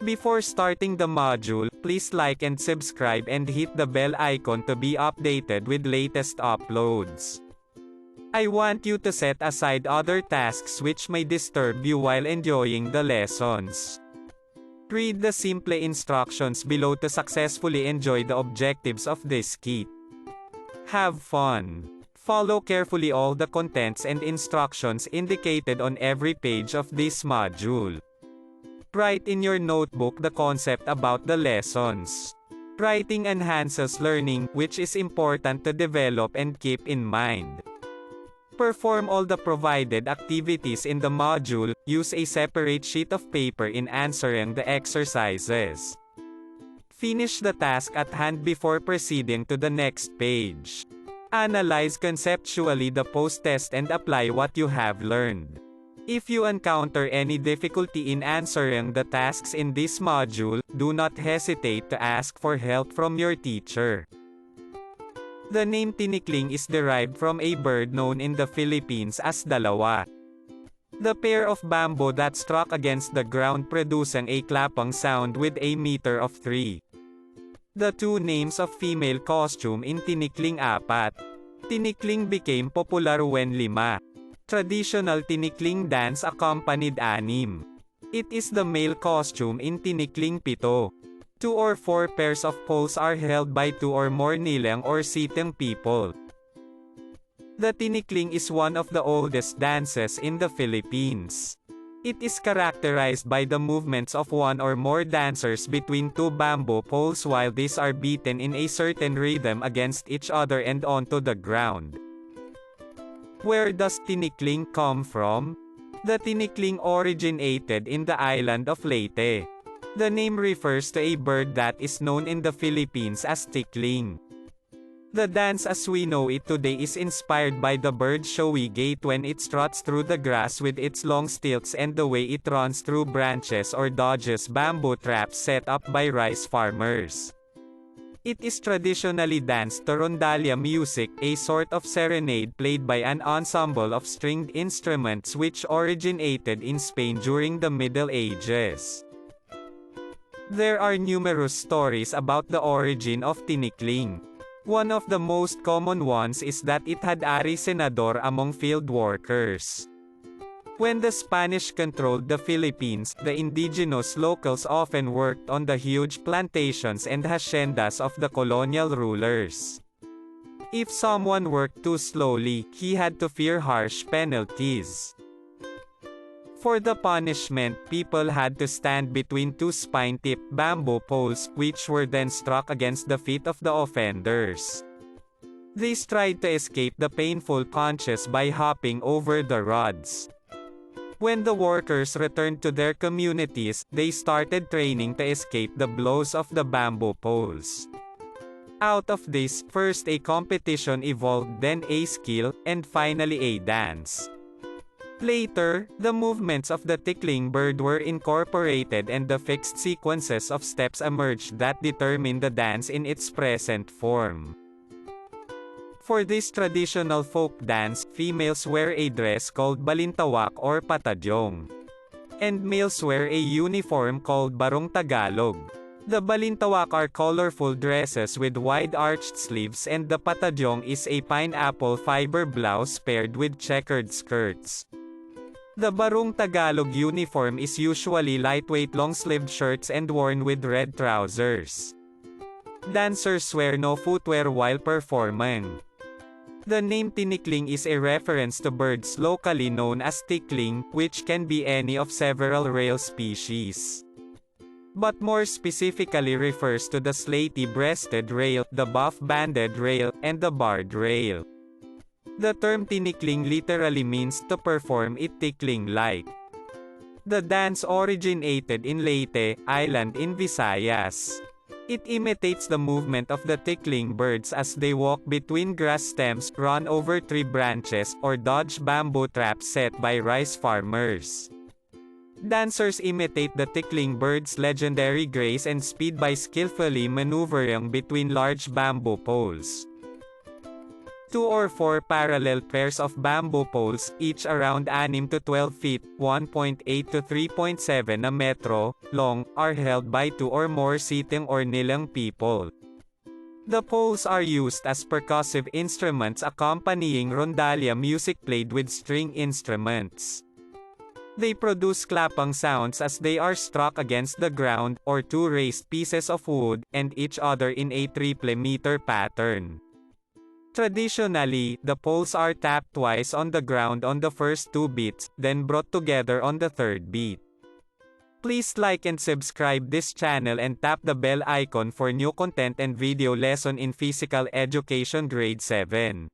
Before starting the module, please like and subscribe and hit the bell icon to be updated with latest uploads. I want you to set aside other tasks which may disturb you while enjoying the lessons. Read the simple instructions below to successfully enjoy the objectives of this kit. Have fun. Follow carefully all the contents and instructions indicated on every page of this module. Write in your notebook the concept about the lessons. Writing enhances learning, which is important to develop and keep in mind. Perform all the provided activities in the module. Use a separate sheet of paper in answering the exercises. Finish the task at hand before proceeding to the next page. Analyze conceptually the post-test and apply what you have learned. If you encounter any difficulty in answering the tasks in this module, do not hesitate to ask for help from your teacher. The name Tinikling is derived from a bird known in the Philippines as dalawa. The pair of bamboo that struck against the ground producing a clapang sound with a meter of 3. The two names of female costume in Tinikling apat. Tinikling became popular when 5. Traditional Tinikling dance accompanied 6. It is the male costume in Tinikling 7. 2 or 4 pairs of poles are held by 2 or more kneeling or sitting people. The Tinikling is one of the oldest dances in the Philippines. It is characterized by the movements of one or more dancers between 2 bamboo poles while these are beaten in a certain rhythm against each other and onto the ground. Where does Tinikling come from? The Tinikling originated in the island of Leyte. The name refers to a bird that is known in the Philippines as Tikling. The dance as we know it today is inspired by the bird's showy gait when it struts through the grass with its long stilts and the way it runs through branches or dodges bamboo traps set up by rice farmers. It is traditionally danced to rondalla music, a sort of serenade played by an ensemble of stringed instruments which originated in Spain during the Middle Ages. There are numerous stories about the origin of Tinikling. One of the most common ones is that it had arisenador among field workers. When the Spanish controlled the Philippines, the indigenous locals often worked on the huge plantations and haciendas of the colonial rulers. If someone worked too slowly, he had to fear harsh penalties. For the punishment, people had to stand between 2 spine-tipped bamboo poles, which were then struck against the feet of the offenders. These tried to escape the painful punches by hopping over the rods. When the workers returned to their communities, they started training to escape the blows of the bamboo poles. Out of this, first a competition evolved, then a skill, and finally a dance. Later, the movements of the tickling bird were incorporated and the fixed sequences of steps emerged that determine the dance in its present form. For this traditional folk dance, females wear a dress called balintawak or patadyong, and males wear a uniform called barong Tagalog. The balintawak are colorful dresses with wide-arched sleeves and the patadyong is a pineapple fiber blouse paired with checkered skirts. The barong Tagalog uniform is usually lightweight long-sleeved shirts and worn with red trousers. Dancers wear no footwear while performing. The name Tinikling is a reference to birds locally known as tikling, which can be any of several rail species, but more specifically refers to the slaty-breasted rail, the buff-banded rail, and the barred rail. The term Tinikling literally means to perform it tickling-like. The dance originated in Leyte, island in Visayas. It imitates the movement of the tickling birds as they walk between grass stems, run over tree branches, or dodge bamboo traps set by rice farmers. Dancers imitate the tickling bird's legendary grace and speed by skillfully maneuvering between large bamboo poles. 2 or 4 parallel pairs of bamboo poles, each around 6 to 12 feet, 1.8 to 3.7 na metro, long, are held by 2 or more sitting or kneeling people. The poles are used as percussive instruments accompanying rondalla music played with string instruments. They produce clapang sounds as they are struck against the ground, or 2 raised pieces of wood, and each other in a triple meter pattern. Traditionally, the poles are tapped twice on the ground on the first 2 beats, then brought together on the 3rd beat. Please like and subscribe this channel and tap the bell icon for new content and video lesson in physical education grade 7.